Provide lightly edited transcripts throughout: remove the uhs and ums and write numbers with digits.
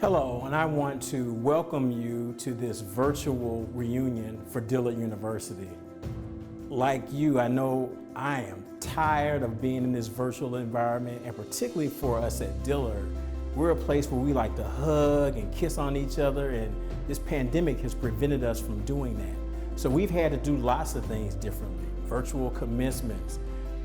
Hello, and I want to welcome you to this virtual reunion for Dillard University. Like you, I know I am tired of being in this virtual environment, and particularly for us at Dillard, we're a place where we like to hug and kiss on each other, and this pandemic has prevented us from doing that. So we've had to do lots of things differently: virtual commencements,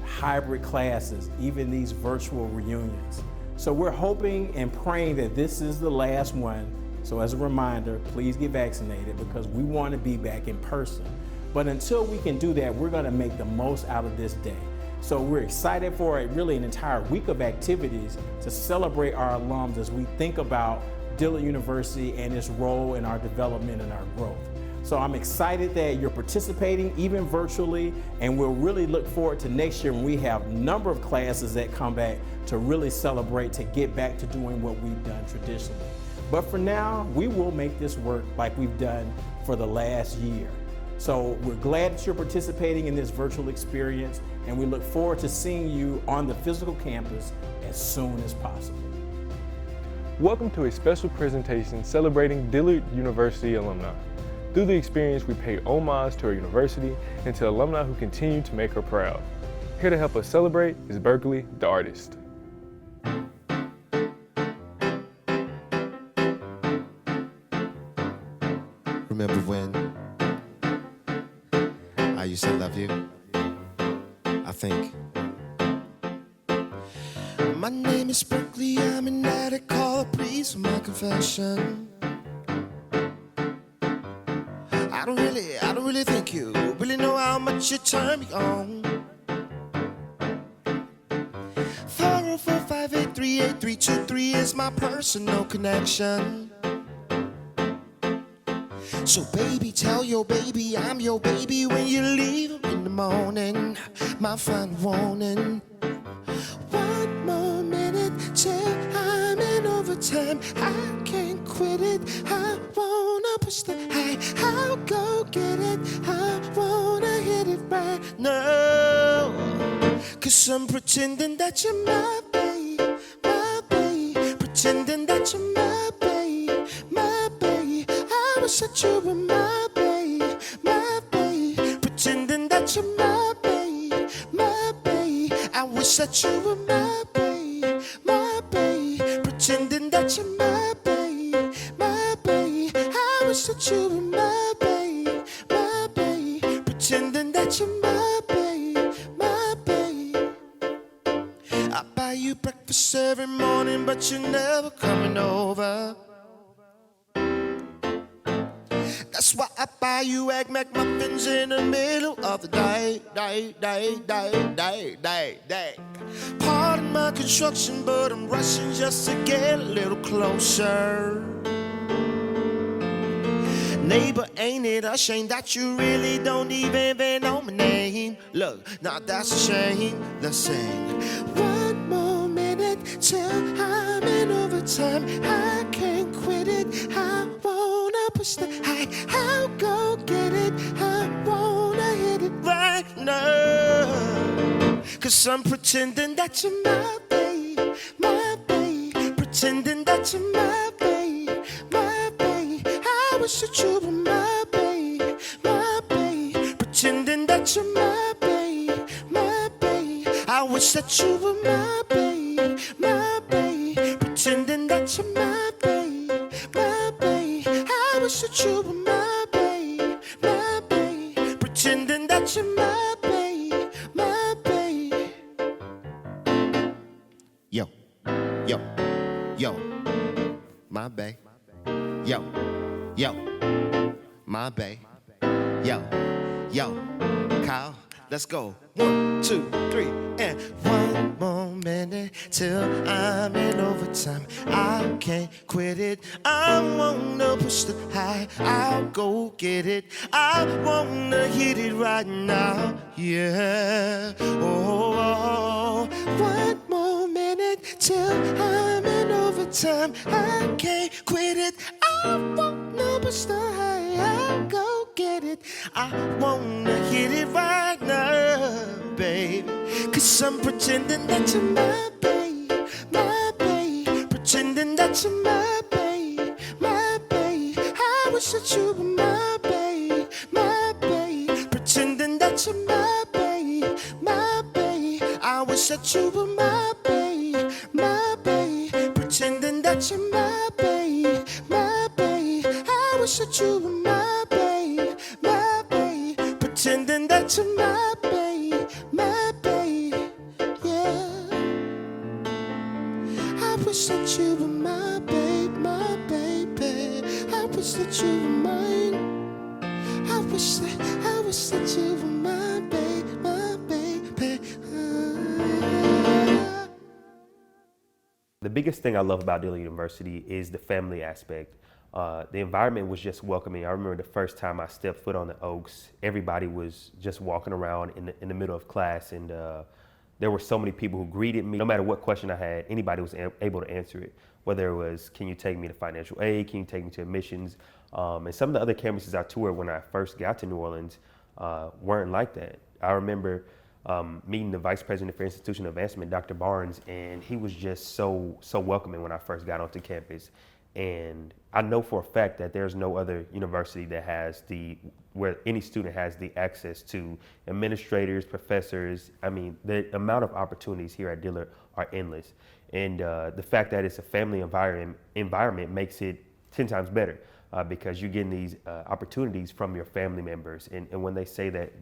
hybrid classes, even these virtual reunions. So we're hoping and praying that this is the last one. So as a reminder, please get vaccinated because we want to be back in person. But until we can do that, we're going to make the most out of this day. So we're excited for really an entire week of activities to celebrate our alums as we think about Dillard University and its role in our development and our growth. So I'm excited that you're participating even virtually, and we'll really look forward to next year when we have a number of classes that come back to really celebrate, to get back to doing what we've done traditionally. But for now, we will make this work like we've done for the last year. So we're glad that you're participating in this virtual experience, and we look forward to seeing you on the physical campus as soon as possible. Welcome to a special presentation celebrating Dillard University alumni. Through the experience, we pay homage to our university and to alumni who continue to make her proud. Here to help us celebrate is Berkeley, the artist. Remember when I used to love you? I think. My name is Berkeley, I'm an addict, call a priest for my confession. I don't really think you really know how much you turn me on. 404-583-8323 is my personal connection. So baby, tell your baby I'm your baby when you leave in the morning. My final warning. One more minute till I'm in overtime. I can't quit it. I wanna push the high. I'll go get it. I wanna hit it right now. 'Cause I'm pretending that you're my babe, my babe. Pretending that you're my babe, my babe. I wish that you were my babe, my babe. Pretending that you're my babe, my babe. I wish that you were my babe, my babe. Pretending that you're my babe, my babe. I wish that you were my babe, my babe. Pretending that you're my babe, my babe. I buy you breakfast every morning, but you're never coming over. That's why I buy you Egg McMuffins in the middle of the day. Pardon my construction, but I'm rushing just to get a little closer. Neighbor, ain't it a shame that you really don't even know my name? Look, now that's a shame. Let's sing. One more minute till I'm in overtime. I can't quit it. I wanna push the high. I'll go get it. I wanna hit it right now. 'Cause I'm pretending that you're my babe, my babe. Pretending that you're my babe, my babe. I wish that you were my babe, my babe. Pretending that you're my babe, my babe. I wish that you were my babe, my babe. Pretending that you're my babe, my babe. I wish that you were my babe, my babe. Pretending that you're my babe, my babe. Yo, yo, yo, my babe. Yo, yo, my babe. Yo, yo, Kyle, let's go. 1, 2, 3, and one more minute till I'm in overtime. I can't quit it. I wanna push the high. I'll go get it. I wanna hit it right now. Yeah. Oh. One more minute till I'm in overtime. I can't quit it. I wanna push the high. I'll go get it. I wanna hit it right now, baby. 'Cause I'm pretending that you're my babe, my babe. Pretending that you're my babe, that you were my babe, my babe. Pretending that you're my babe, my babe. I wish that you were my babe, my babe. Pretending that you're my babe, my babe. I wish that you were my babe, my babe. Pretending that you're my babe, my babe. Yeah. I wish that you were my babe, my baby. I wish that you were mine. I wish that you were my babe, my baby. The biggest thing I love about Dillard University is the family aspect. The environment was just welcoming. I remember the first time I stepped foot on the Oaks, everybody was just walking around in the middle of class, and there were so many people who greeted me. No matter what question I had, anybody was able to answer it. Whether it was, can you take me to financial aid? Can you take me to admissions? And some of the other campuses I toured when I first got to New Orleans weren't like that. I remember meeting the Vice President for Institutional Advancement, Dr. Barnes, and he was just so welcoming when I first got onto campus. And I know for a fact that there's no other university that has where any student has the access to administrators, professors. I mean, the amount of opportunities here at Dillard are endless. And the fact that it's a family environment makes it 10 times better because you're getting these opportunities from your family members. And when they say that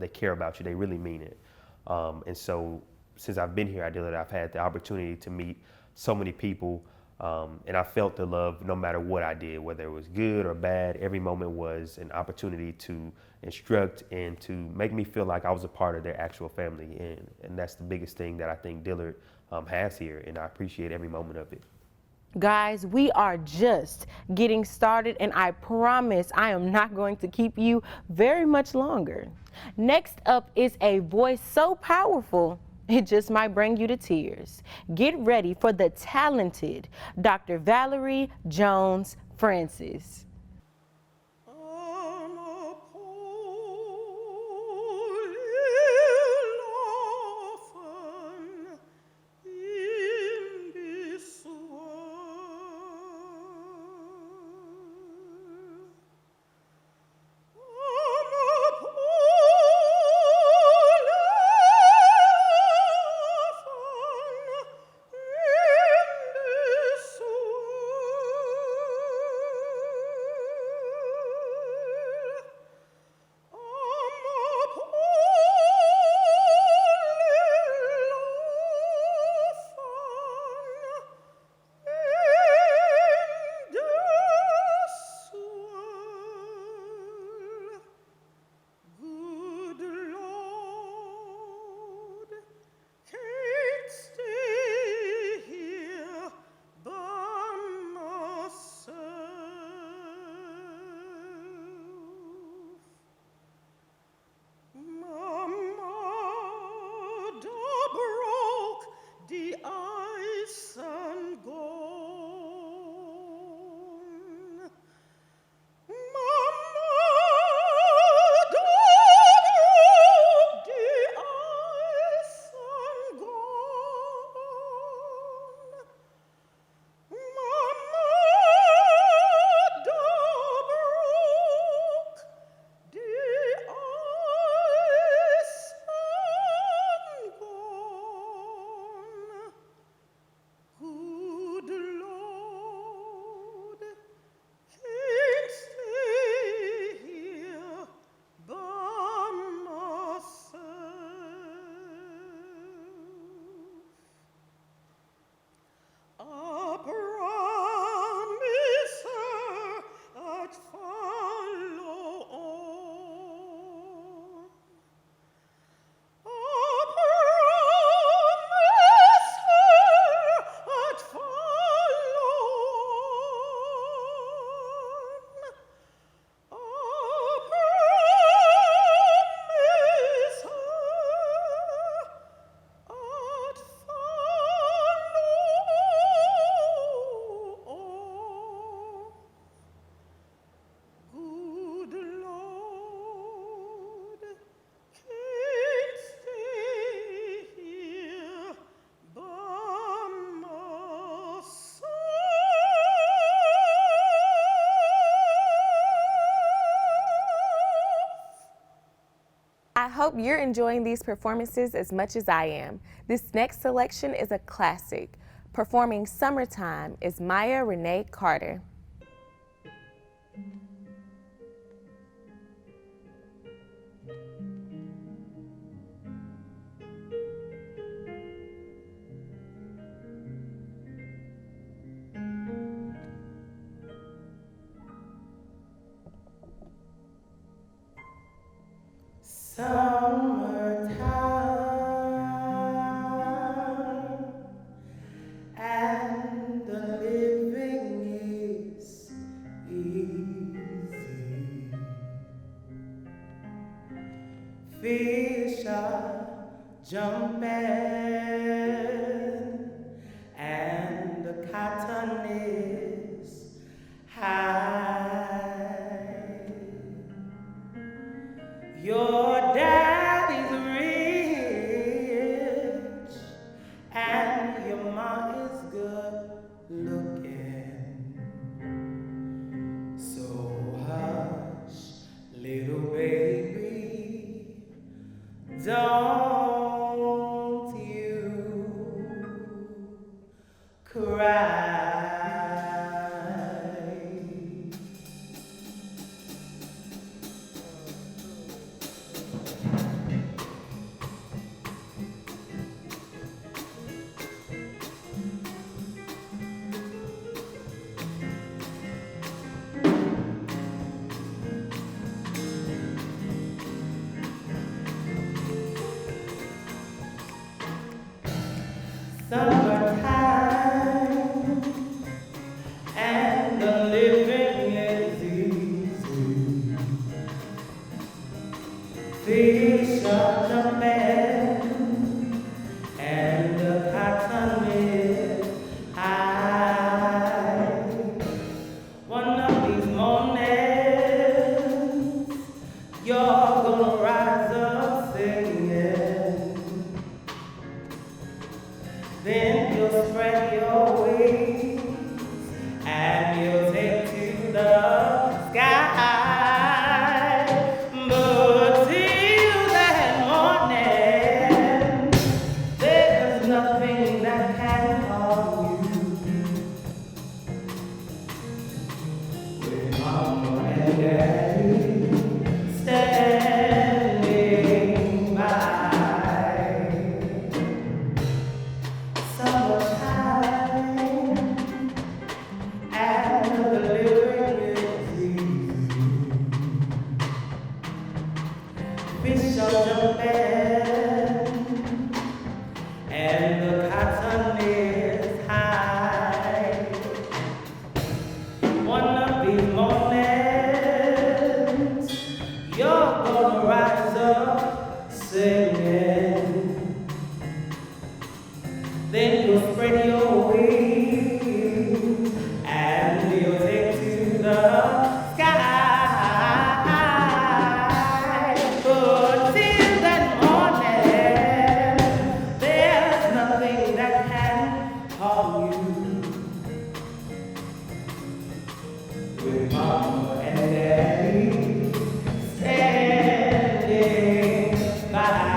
they care about you, they really mean it. And so since I've been here at Dillard, I've had the opportunity to meet so many people. And I felt the love no matter what I did, whether it was good or bad. Every moment was an opportunity to instruct and to make me feel like I was a part of their actual family. And that's the biggest thing that I think Dillard has here, and I appreciate every moment of it. Guys, we are just getting started, and I promise I am not going to keep you very much longer. Next up is a voice so powerful, it just might bring you to tears. Get ready for the talented Dr. Valerie Jones Francis. hope you're enjoying these performances as much as I am. This next selection is a classic. Performing Summertime is Maya Renee Carter. Summertime, and the living is easy. Fish are jumping, and the cotton is high. Your daddy's rich, and your mom is good looking. So hush, little baby, don't you cry. Summertime, and the living is easy. Fish are jumping, and the cotton is high. One of these mornings, you're gonna rise up singing. Then you'll spread your wings and you'll take to the sky. But till that morning, there's nothing that can harm you. With Mama and Daddy standing by. Summertime, and the living is easy. Fish are jumping, and the cotton is high. One of these mornings, you're gonna rise up singing. Then you'll spread your wings and you'll take to the sky. But till that morning, there's nothing that can harm you. With Mama and Daddy standing by.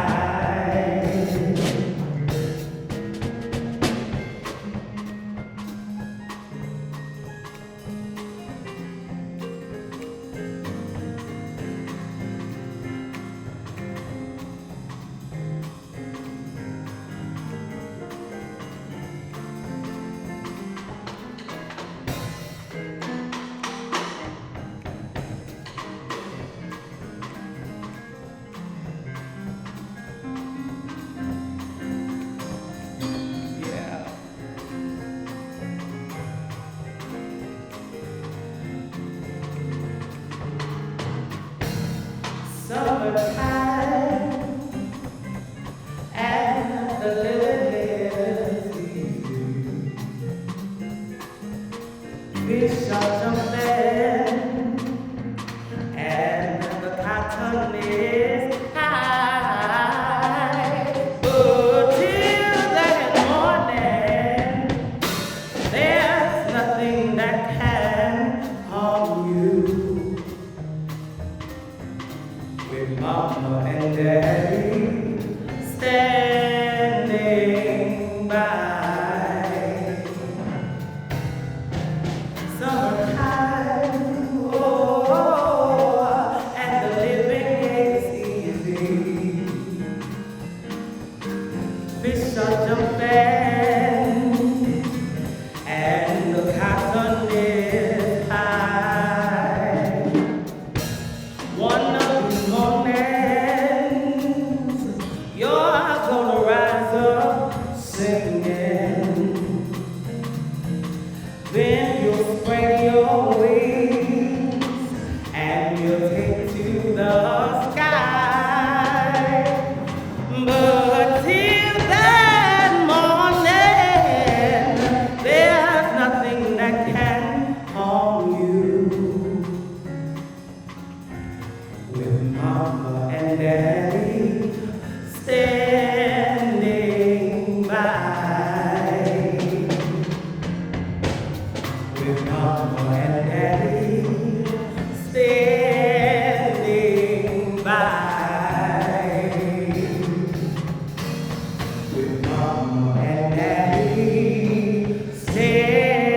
Summertime, and the living is easy. Fish are jumping, and the cotton is high. But till that morning, there's nothing that can harm you. With Mama and Dad way to the sky. But till that morning, there's nothing that can harm you. With Mama and Daddy standing by. With Mama and Daddy standing by. With Mama and Daddy standing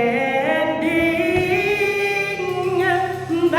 by.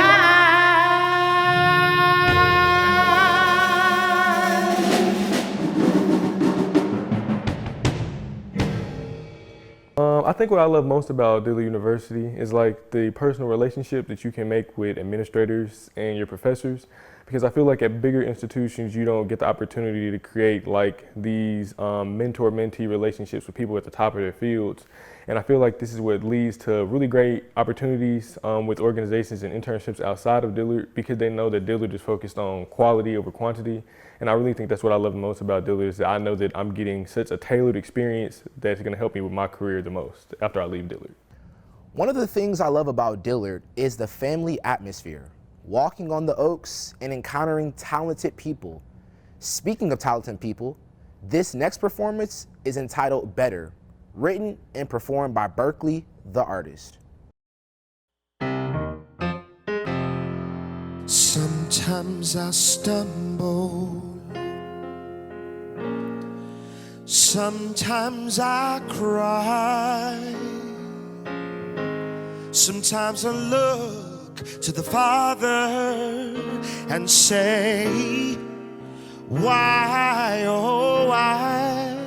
I think what I love most about Dillard University is like the personal relationship that you can make with administrators and your professors, because I feel like at bigger institutions you don't get the opportunity to create like these mentor-mentee relationships with people at the top of their fields. And I feel like this is what leads to really great opportunities with organizations and internships outside of Dillard, because they know that Dillard is focused on quality over quantity. And I really think that's what I love most about Dillard, is that I know that I'm getting such a tailored experience that's going to help me with my career the most after I leave Dillard. One of the things I love about Dillard is the family atmosphere. Walking on the Oaks and encountering talented people. Speaking of talented people, this next performance is entitled Better, written and performed by Berkeley, the artist. Sometimes I stumble. Sometimes I cry. Sometimes I look to the Father and say, why, oh why?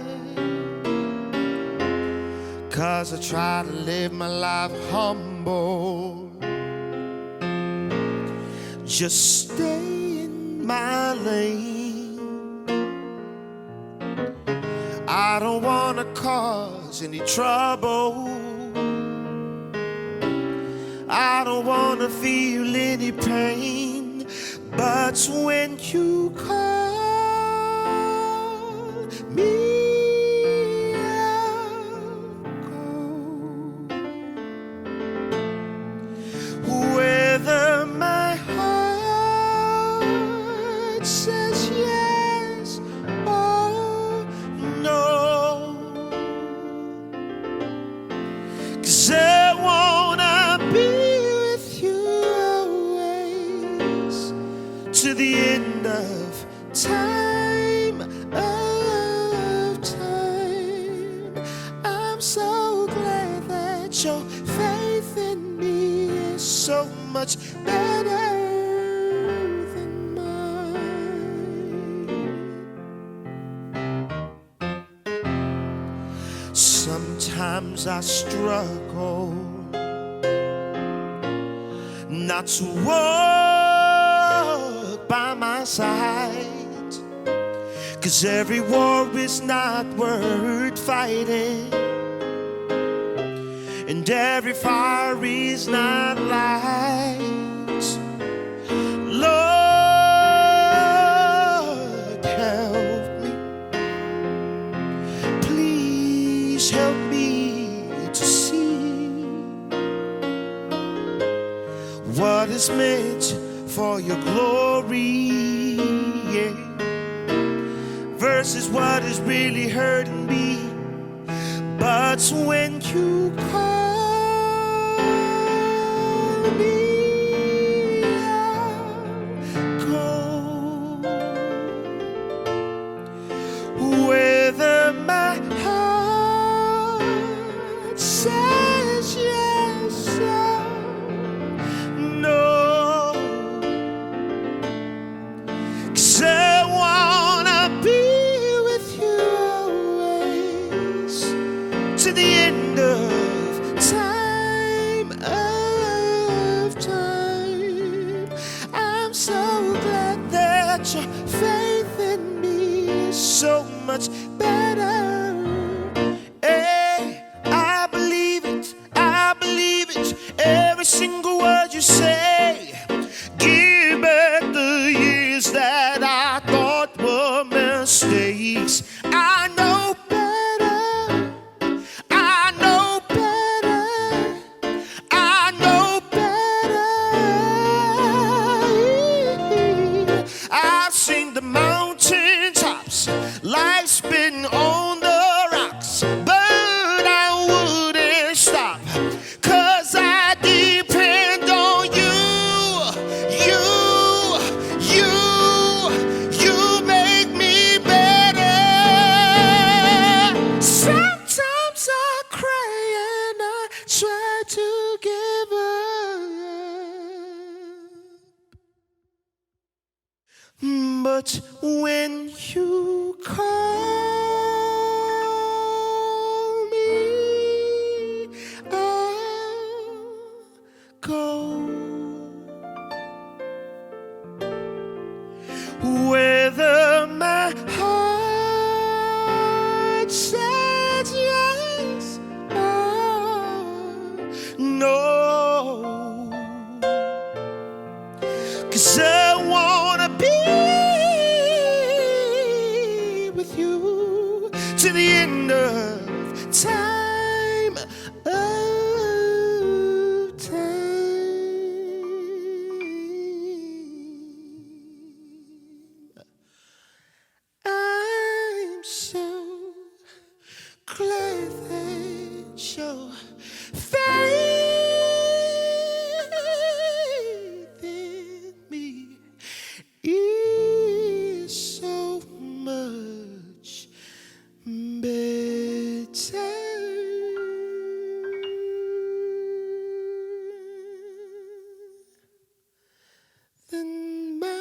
'Cause I try to live my life humble. Just stay in my lane. I don't wanna cause any trouble. I don't wanna feel any pain. But when you call me, I'll go. Whether my heart says yes or no. 'Cause I wanna be with you always, to the end of time, of time. I'm so glad that your faith in me is so much better than mine. Sometimes I struggle not to walk by my side, 'cause every war is not worth fighting, and every fire is not light. Lord, help me. Please help me to see what is meant for your glory, yeah, versus what is really hurting me. But when you call me, I'll go. Whether my heart says yes or no. 'Cause I wanna be with you always, to the end of time, of time. I'm so glad that your faith in me is so much better. Hey, I believe it, every single word you say. Give me But when you call me, I'll go. Whether my heart says yes or no, 'cause I wanna be with you to the end of time, of time. I'm so glad that your faith in me is so much better than mine.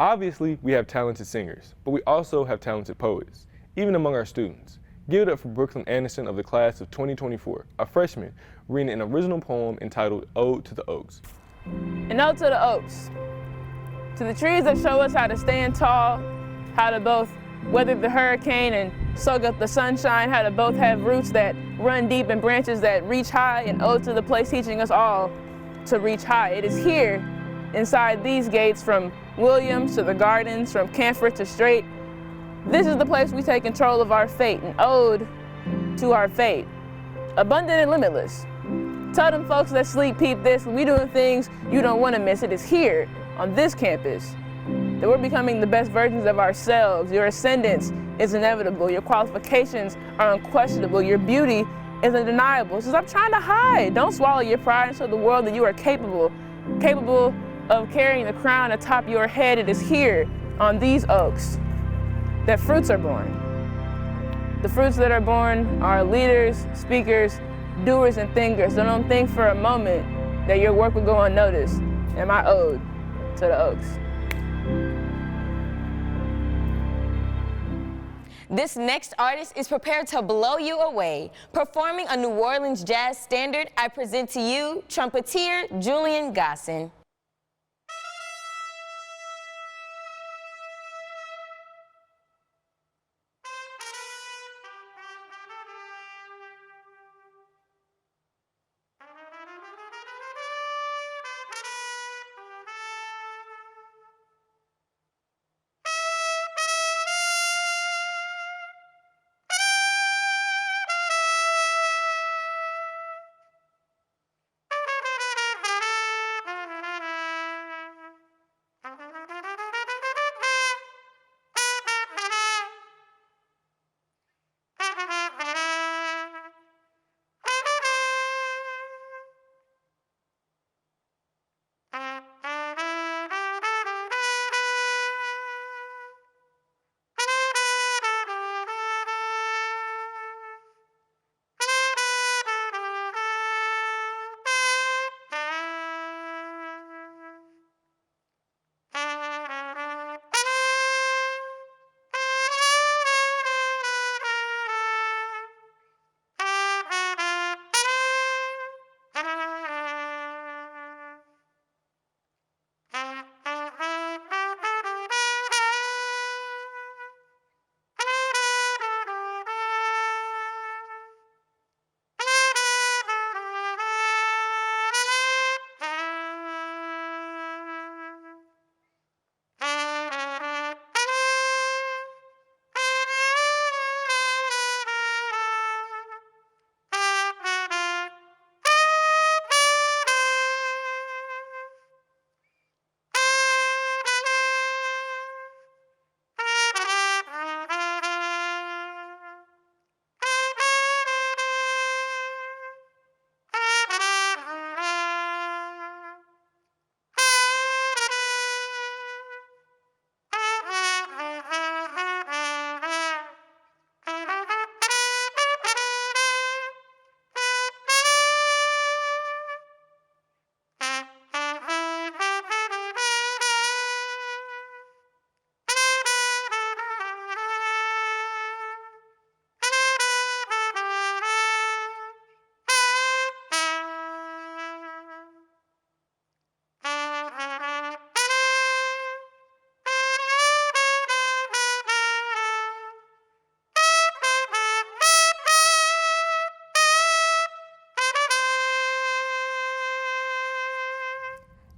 Obviously, we have talented singers, but we also have talented poets, even among our students. Give it up for Brooklyn Anderson of the class of 2024, a freshman, reading an original poem entitled Ode to the Oaks. An ode to the oaks, to the trees that show us how to stand tall, how to both weather the hurricane and soak up the sunshine, how to both have roots that run deep and branches that reach high, an ode to the place teaching us all to reach high. It is here, inside these gates, from Williams to the Gardens, from Camphor to Straight. This is the place we take control of our fate, an ode to our fate, abundant and limitless. Tell them folks that sleep peep this, when we doing things you don't want to miss. It is here, on this campus, that we're becoming the best versions of ourselves. Your ascendance is inevitable. Your qualifications are unquestionable. Your beauty is undeniable. So stop trying to hide. Don't swallow your pride and show the world that you are capable of carrying the crown atop your head. It is here, on these oaks, that fruits are born. The fruits that are born are leaders, speakers, doers, and thinkers. So don't think for a moment that your work will go unnoticed. And my ode to the oaks. This next artist is prepared to blow you away. Performing a New Orleans jazz standard, I present to you trumpeter Julian Gosson.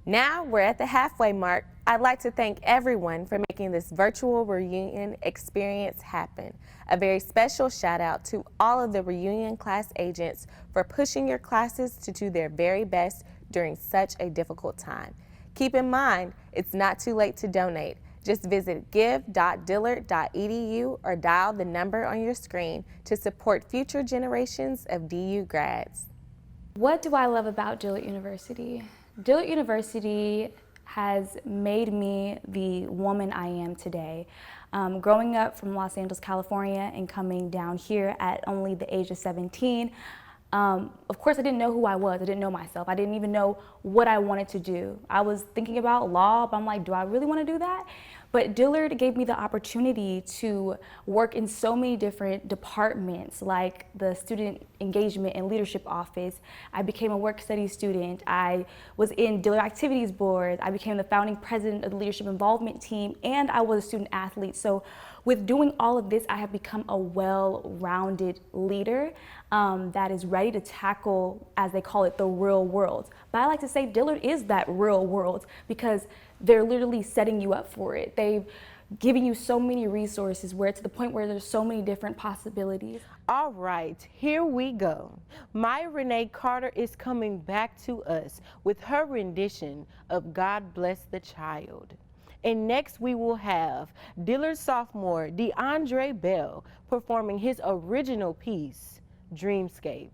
Now we're at the halfway mark. I'd like to thank everyone for making this virtual reunion experience happen. A very special shout out to all of the reunion class agents for pushing your classes to do their very best during such a difficult time. Keep in mind, it's not too late to donate. Just visit give.dillard.edu or dial the number on your screen to support future generations of DU grads. What do I love about Dillard University? Dillard University has made me the woman I am today. Growing up from Los Angeles, California, and coming down here at only the age of 17, of course I didn't know who I was. I didn't know myself. I didn't even know what I wanted to do. I was thinking about law, but I'm like, do I really want to do that? But Dillard gave me the opportunity to work in so many different departments, like the student engagement and leadership office. I became a work study student. I was in Dillard Activities Board. I became the founding president of the leadership involvement team, and I was a student athlete. So with doing all of this, I have become a well-rounded leader that is ready to tackle, as they call it, the real world. But I like to say Dillard is that real world because they're literally setting you up for it. They've given you so many resources where to the point where there's so many different possibilities. All right, here we go. Maya Renee Carter is coming back to us with her rendition of God Bless the Child. And next we will have Dillard sophomore DeAndre Bell performing his original piece, Dreamscape.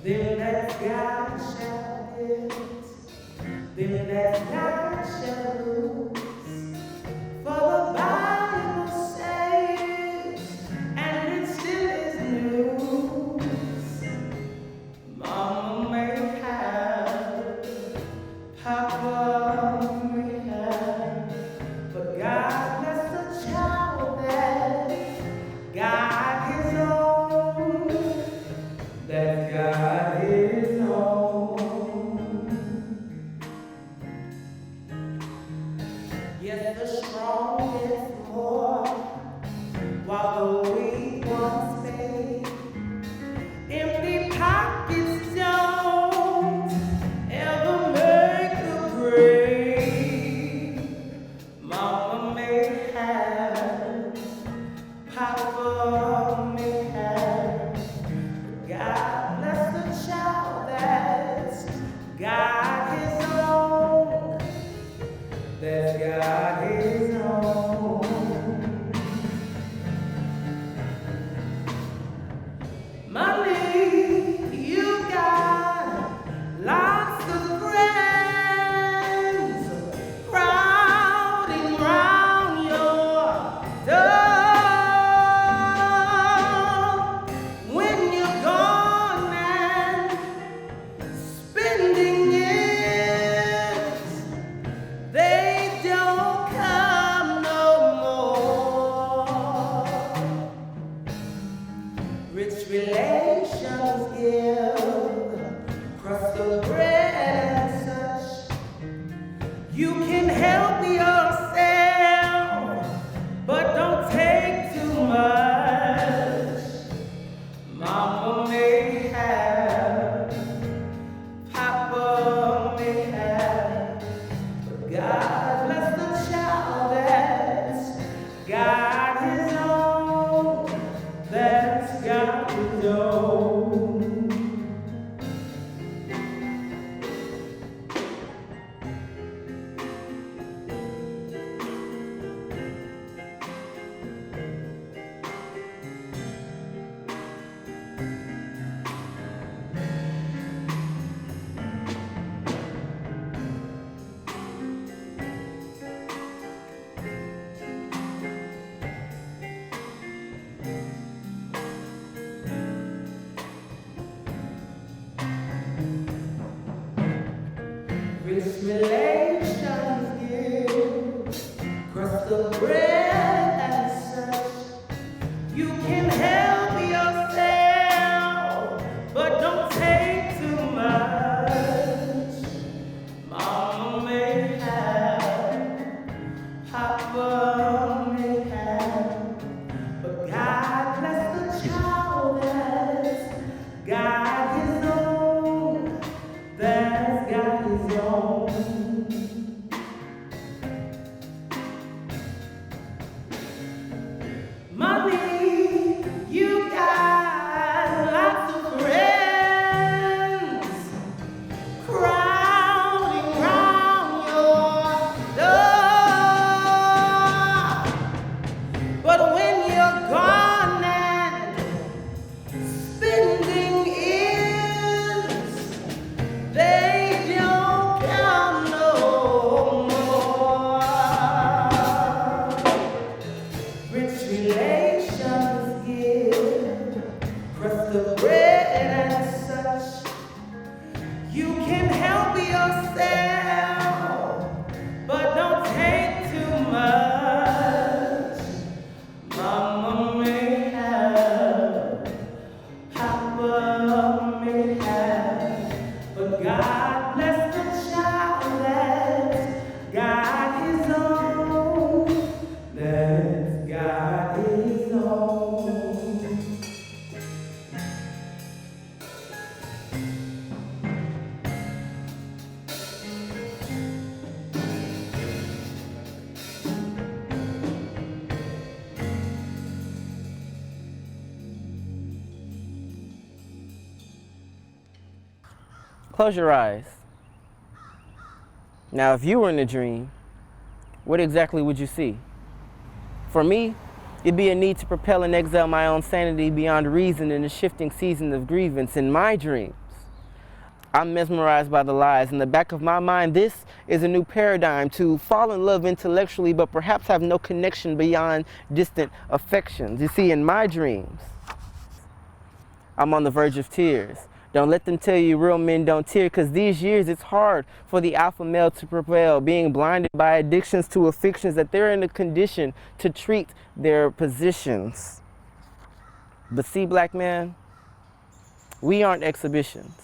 Them that God shall get, them that God shall lose. For the Bible says, and it still is news. Mama may have, Papa may have, but God bless the child that God his own, that God his own. Yes, the strong is more, while the weak ones fade. Empty pockets don't ever make the grave. Mama may have, Papa may have, but God bless the child that's got his own, that's got his own. Money, you got lots of friends crowding round your door. When you're gone and spending years, they don't come no more. Rich relations give crust of bread and such. You can help yourself, but don't take too much. Mama may have, Papa may have, but God bless the child that's got his own, that's got his own. Rich relations give crust of bread and such. You can help yourself, but don't take too much. Mama may have, Papa may have, but God bless has got his own. Money, you got lots of friends crowding round your door. But when you're gone and spending ends, they don't come no more. Rich relations give crust of bread and such. You can help yourself, but don't take too much. Mama may have, Papa may have, but God bless the child that's got his own. That's got his own. Close your eyes. Now, if you were in a dream, what exactly would you see? For me, it'd be a need to propel and exile my own sanity beyond reason in a shifting season of grievance. In my dreams, I'm mesmerized by the lies. In the back of my mind, this is a new paradigm to fall in love intellectually, but perhaps have no connection beyond distant affections. You see, in my dreams, I'm on the verge of tears. Don't let them tell you real men don't tear, because these years it's hard for the alpha male to prevail, being blinded by addictions to afflictions that they're in a condition to treat their positions. But see, black man, we aren't exhibitions.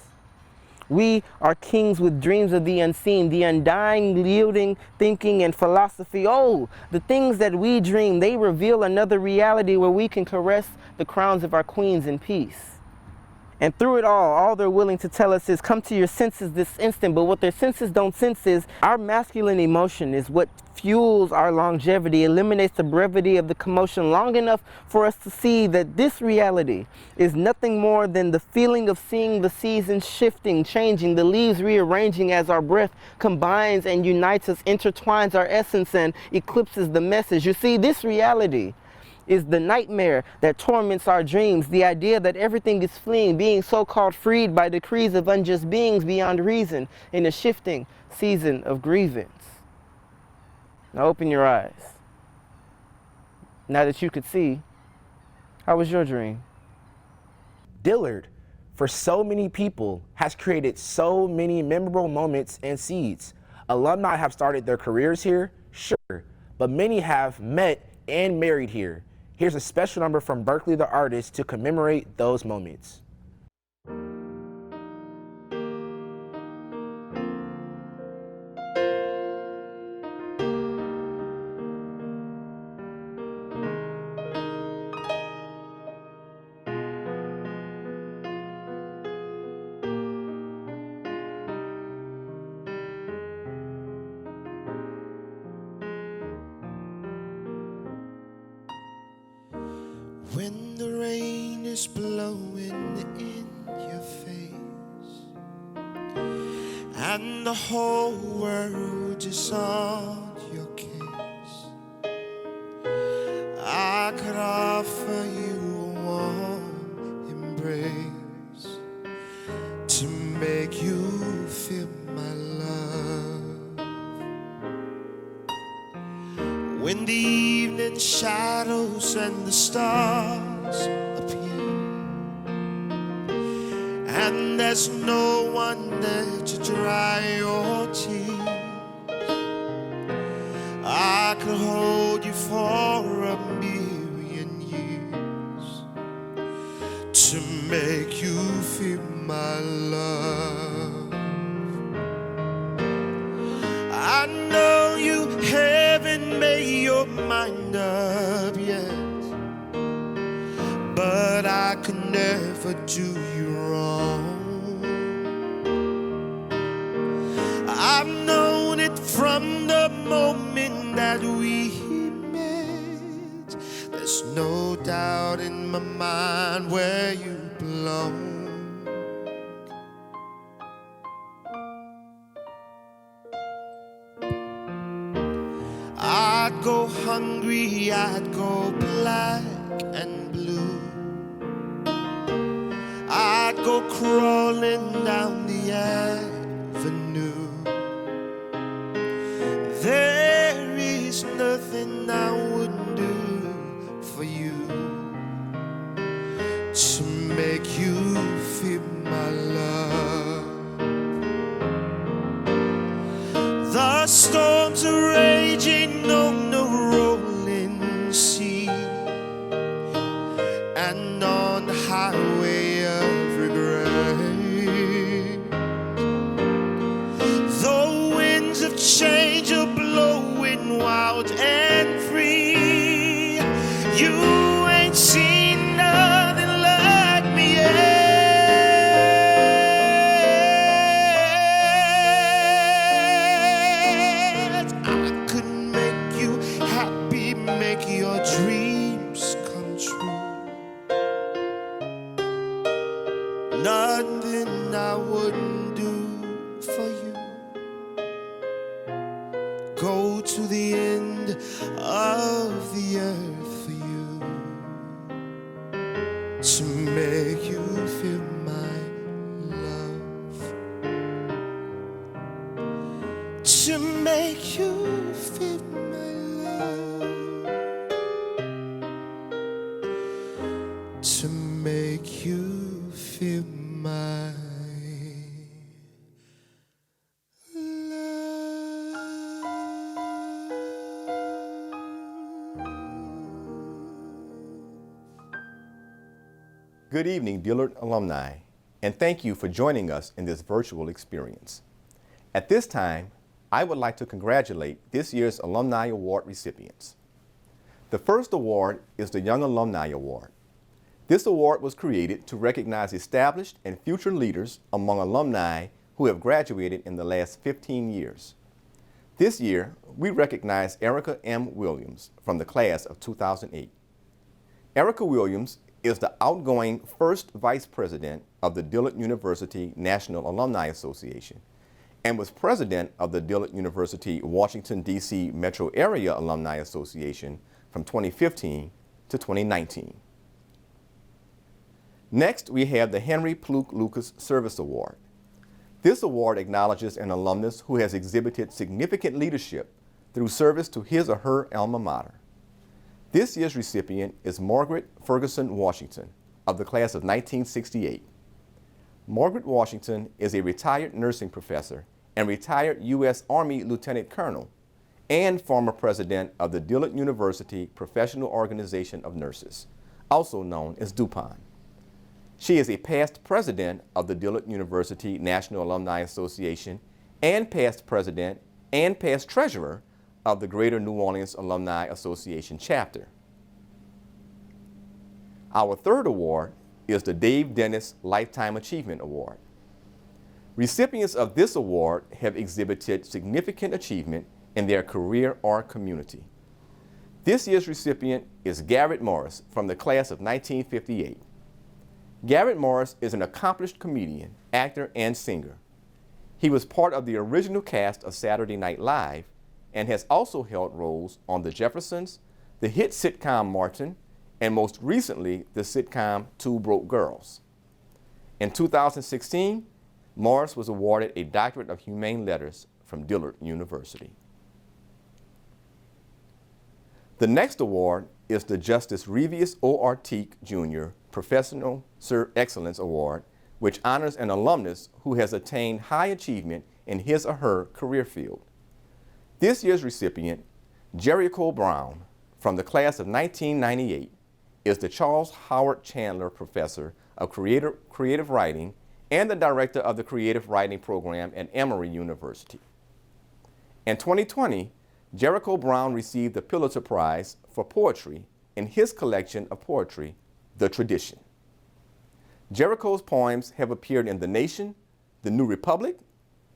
We are kings with dreams of the unseen, the undying, yielding, thinking, and philosophy. Oh, the things that we dream, they reveal another reality where we can caress the crowns of our queens in peace. And through it all they're willing to tell us is come to your senses this instant. But what their senses don't sense is our masculine emotion is what fuels our longevity, eliminates the brevity of the commotion long enough for us to see that this reality is nothing more than the feeling of seeing the seasons shifting, changing, the leaves rearranging as our breath combines and unites us, intertwines our essence and eclipses the message. You see, this reality is the nightmare that torments our dreams, the idea that everything is fleeing, being so-called freed by decrees of unjust beings beyond reason in a shifting season of grievance. Now open your eyes. Now that you could see, how was your dream? Dillard, for so many people, has created so many memorable moments and seeds. Alumni have started their careers here, sure, but many have met and married here. Here's a special number from Berkeley the Artist to commemorate those moments. When the rain is blowing in your face and the whole world is on your case, I could offer you a warm embrace to make you feel my love. When the evening shadows and the stars appear and there's no one there to dry your tears, I could hold you for a million years to make you feel my love. I know you haven't made your mind up yet, but I could never do you wrong. I've known it from the moment that we met. There's no doubt in my mind where you belong. I'd go hungry, I'd go black and blue. I'd go crawling down the avenue. There is nothing I wouldn't do for you to make you feel my love. The storms are raging on the rolling sea, and on the highway of regret. The winds of change are blowing wild and free. You ain't seen nothing like me yet. I could make you happy, make your dreams come true. Nothing I wouldn't do for you. Go to the end of the earth for you, to make you feel my love, to make you feel my love, to make you feel my love. Good evening, Dillard alumni, and thank you for joining us in this virtual experience. At this time, I would like to congratulate this year's Alumni Award recipients. The first award is the Young Alumni Award. This award was created to recognize established and future leaders among alumni who have graduated in the last 15 years. This year, we recognize Erica M. Williams from the class of 2008. Erica Williams is the outgoing first vice president of the Dillard University National Alumni Association and was president of the Dillard University Washington, D.C. Metro Area Alumni Association from 2015 to 2019. Next, we have the Henry Pluke Lucas Service Award. This award acknowledges an alumnus who has exhibited significant leadership through service to his or her alma mater. This year's recipient is Margaret Ferguson Washington of the class of 1968. Margaret Washington is a retired nursing professor and retired U.S. Army Lieutenant Colonel and former president of the Dillard University Professional Organization of Nurses, also known as DuPont. She is a past president of the Dillard University National Alumni Association and past president and past treasurer of the Greater New Orleans Alumni Association chapter. Our third award is the Dave Dennis Lifetime Achievement Award. Recipients of this award have exhibited significant achievement in their career or community. This year's recipient is Garrett Morris from the class of 1958. Garrett Morris is an accomplished comedian, actor, and singer. He was part of the original cast of Saturday Night Live and has also held roles on The Jeffersons, the hit sitcom Martin, and most recently, the sitcom Two Broke Girls. In 2016, Morris was awarded a Doctorate of Humane Letters from Dillard University. The next award is the Justice Revius O. Artique, Jr. Professional Excellence Award, which honors an alumnus who has attained high achievement in his or her career field. This year's recipient, Jericho Brown, from the class of 1998, is the Charles Howard Chandler Professor of Creative Writing and the Director of the Creative Writing Program at Emory University. In 2020, Jericho Brown received the Pulitzer Prize for Poetry in his collection of poetry, The Tradition. Jericho's poems have appeared in The Nation, The New Republic,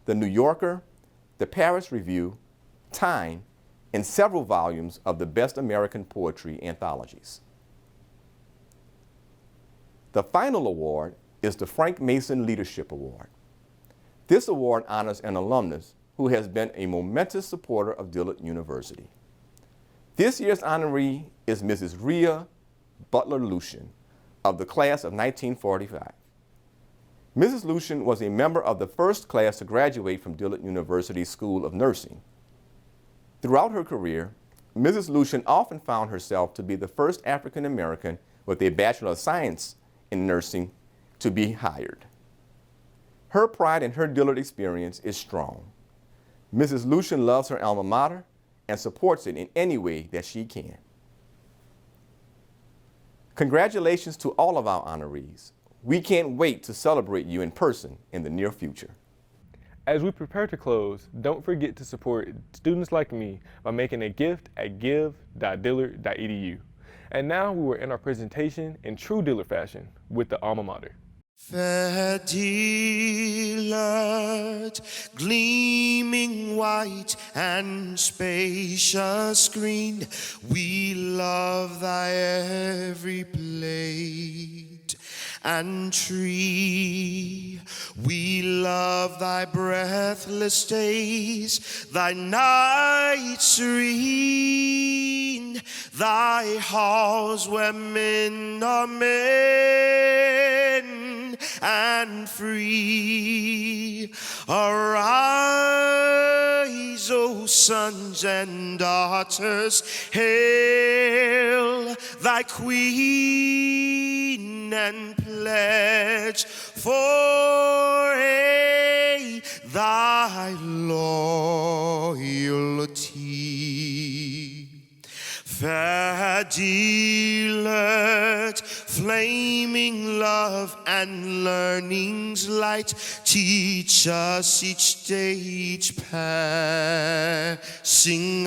The New Yorker, the Paris Review, Time, and several volumes of the best American poetry anthologies. The final award is the Frank Mason Leadership Award. This award honors an alumnus who has been a momentous supporter of Dillard University. This year's honoree is Mrs. Rhea Butler Lucian of the class of 1945. Mrs. Lucian was a member of the first class to graduate from Dillard University School of Nursing. Throughout her career, Mrs. Lucian often found herself to be the first African American with a Bachelor of Science in Nursing to be hired. Her pride in her Dillard experience is strong. Mrs. Lucian loves her alma mater and supports it in any way that she can. Congratulations to all of our honorees. We can't wait to celebrate you in person in the near future. As we prepare to close, don't forget to support students like me by making a gift at give.dillard.edu. And now we will end our presentation in true Dillard fashion with the alma mater. Fair Dillard, gleaming white and spacious green, we love thy every blade and tree. We love thy breathless days, thy nights serene, thy halls where men are men and free. Arise, O sons and daughters, hail thy queen and pledge for thy loyalty. Fair Dillard, flaming love and learning's light, teach us each day, each passing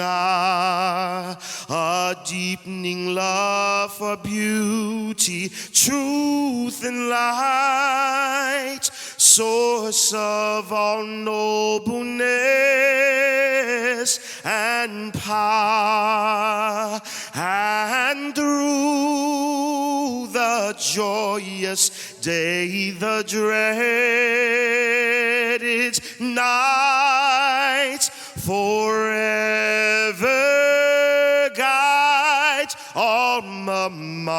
hour, a deepening love for beauty, truth and light, source of all nobleness and power, and through the joyous day, the dreaded night, forever guide alma mater.